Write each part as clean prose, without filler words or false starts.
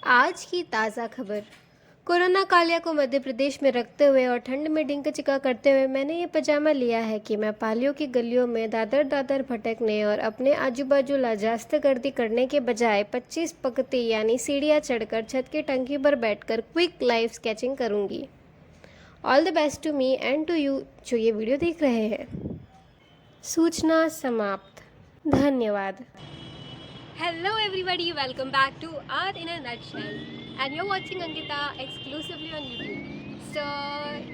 आज की ताज़ा खबर। कोरोना कालिया को मध्य प्रदेश में रखते हुए और ठंड में डिंग चिका करते हुए मैंने ये पजामा लिया है कि मैं पालियों की गलियों में दादर दादर भटकने और अपने आजू बाजू लाजास्त गर्दी करने के बजाय 25 पगती यानी सीढ़ियाँ चढ़कर छत की टंकी पर बैठकर क्विक लाइव स्केचिंग करूँगी। All the best to me and to you जो ये वीडियो देख रहे हैं। सूचना समाप्त। धन्यवाद। Hello everybody, welcome back to Art in a Nutshell, and you're watching Ankita exclusively on YouTube. So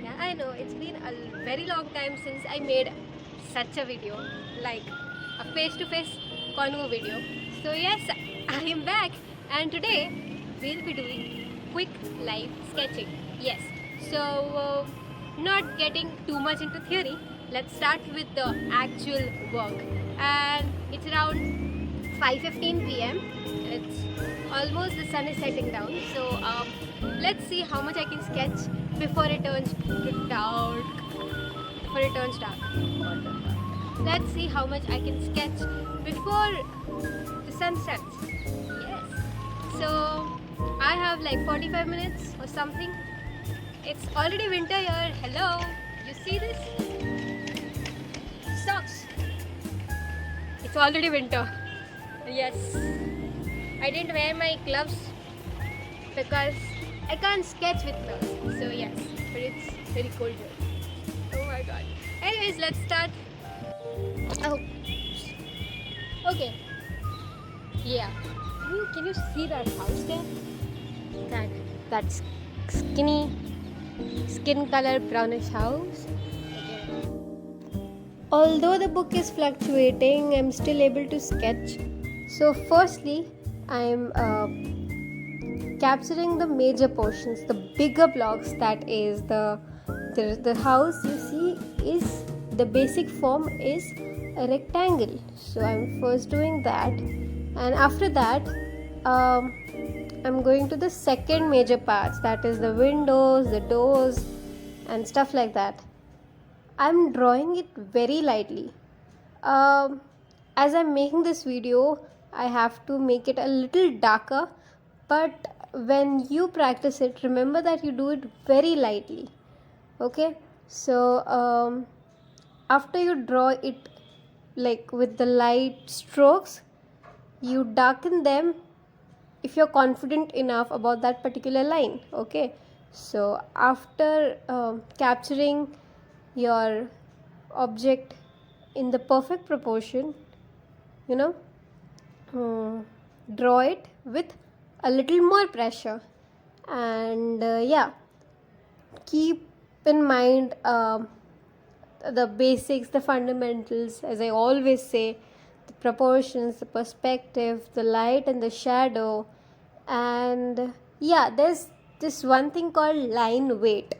yeah, I know it's been a very long time since I made such a video, like a face-to-face convo video. So yes, I am back, and today we'll be doing quick live sketching. Yes, so not getting too much into theory, let's start with the actual work. And it's around 5:15 p.m. It's almost the sun is setting down, so let's see how much I can sketch before it turns dark. Let's see how much I can sketch before the sun sets. Yes. So I have like 45 minutes or something. It's already winter here. Hello. You see this? Socks. It's already winter. Yes, I didn't wear my gloves because I can't sketch with gloves. So yes, but it's very cold here. Oh my god. Anyways, let's start. Oh, okay. Yeah. Can you see that house there? That skin color brownish house. Although the book is fluctuating, I'm still able to sketch. So firstly, I'm capturing the major portions, the bigger blocks. That is the house you see is the basic form is a rectangle. So I'm first doing that, and after that, I'm going to the second major parts. That is the windows, the doors, and stuff like that. I'm drawing it very lightly. As I'm making this video, I have to make it a little darker, but when you practice it, remember that you do it very lightly. Okay, so after you draw it like with the light strokes, you darken them if you're confident enough about that particular line. Okay, so after capturing your object in the perfect proportion, you know, draw it with a little more pressure, and yeah, keep in mind the basics, the fundamentals, as I always say, the proportions, the perspective, the light and the shadow. And yeah, there's this one thing called line weight.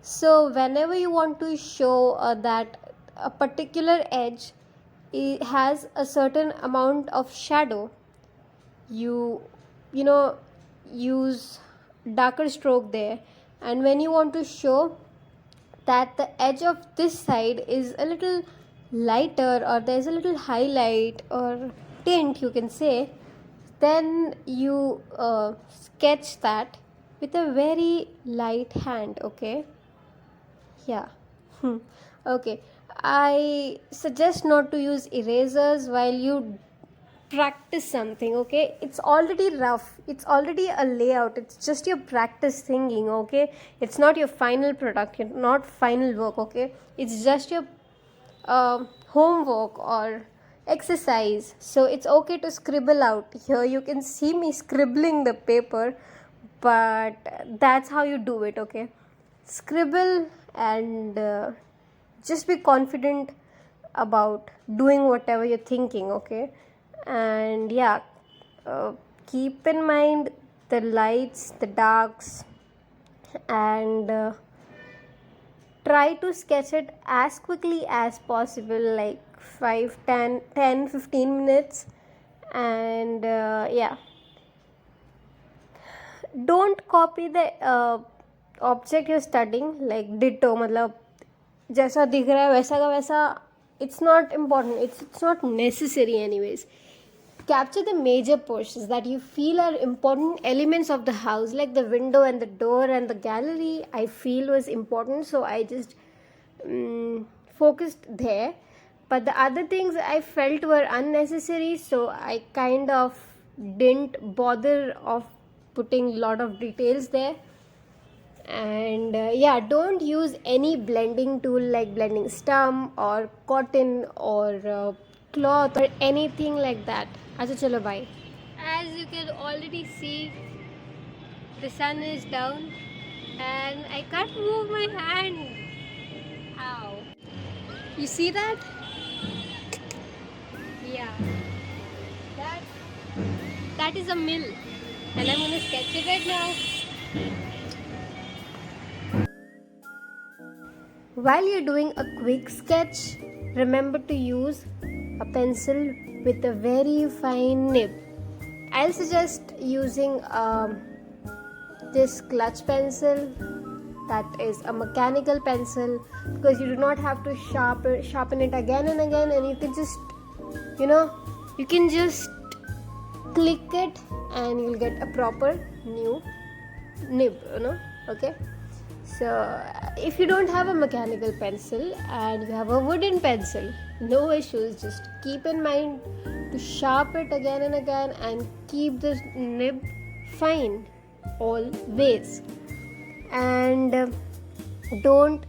So whenever you want to show that a particular edge it has a certain amount of shadow, you know use darker stroke there, and when you want to show that the edge of this side is a little lighter or there's a little highlight or tint, you can say, then you sketch that with a very light hand. Okay, yeah. Okay, I suggest not to use erasers while you practice something. Okay, it's already rough, it's already a layout, it's just your practice thinking. Okay, it's not your final product, not final work. Okay, it's just your homework or exercise. So it's okay to scribble out. Here you can see me scribbling the paper, but that's how you do it. Okay, scribble and just be confident about doing whatever you're thinking. Okay, and yeah, keep in mind the lights, the darks, and try to sketch it as quickly as possible, like 5, 10, 10, 15 minutes. And yeah, don't copy the object you're studying like ditto, मतलब जैसा दिख रहा है वैसा का वैसा. It's not important, it's not necessary anyways. capture the major portions that you feel are important elements of the house, like the window and the door and the gallery. I feel was important, so I just focused there. But the other things I felt were unnecessary, so I kind of didn't bother of putting a lot of details there. And yeah, don't use any blending tool like blending stump or cotton or cloth or anything like that. Acha chalo bye. As you can already see, the sun is down and I can't move my hand. Ow. You see that? Yeah. That is a mill and I'm gonna sketch it right now. While you're doing a quick sketch, remember to use a pencil with a very fine nib. I'll suggest using this clutch pencil, that is a mechanical pencil, because you do not have to sharpen it again and again, and you can just, you can just click it and you'll get a proper new nib, okay. So if you don't have a mechanical pencil and you have a wooden pencil, no issues, just keep in mind to sharp it again and again and keep the nib fine always. And don't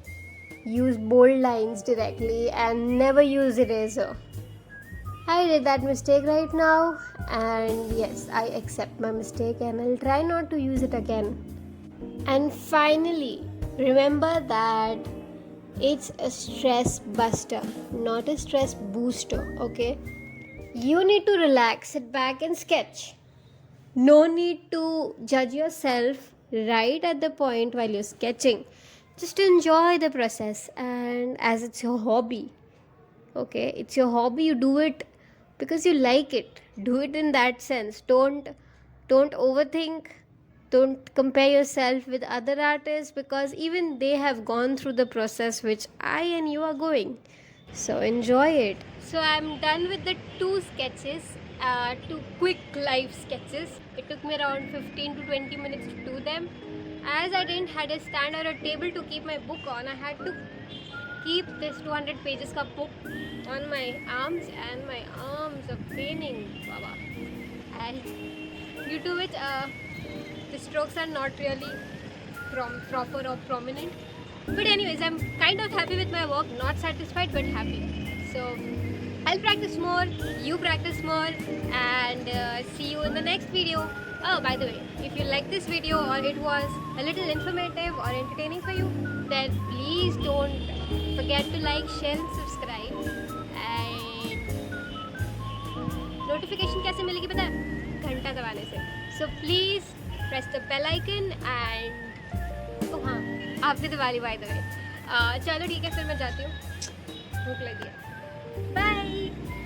use bold lines directly and never use eraser. I did that mistake right now, and yes, I accept my mistake and I'll try not to use it again. And finally, remember that it's a stress buster, not a stress booster, okay? You need to relax, sit back and sketch. No need to judge yourself right at the point while you're sketching. Just enjoy the process, and as it's your hobby, okay? It's your hobby, you do it because you like it. Do it in that sense. Don't overthink. Don't compare yourself with other artists, because even they have gone through the process which I and you are going. So enjoy it. So I'm done with the two sketches, two quick live sketches. It took me around 15 to 20 minutes to do them. As I didn't had a stand or a table to keep my book on, I had to keep this 200 pages ka book on my arms, and my arms are paining, baba. And due to which the strokes are not really proper or prominent. But anyways, I'm kind of happy with my work, not satisfied but happy. So I'll practice more, you practice more, and see you in the next video. Oh, by the way, if you like this video or it was a little informative or entertaining for you, then please don't forget to like, share and subscribe. And notification कैसे मिलेगी पता है? घंटा दबाने से. So please press the bell icon and oh हाँ, आप भी दबा ली by the way. चलो ठीक है, फिर मैं जाती हूँ, भूख लगी है. Bye.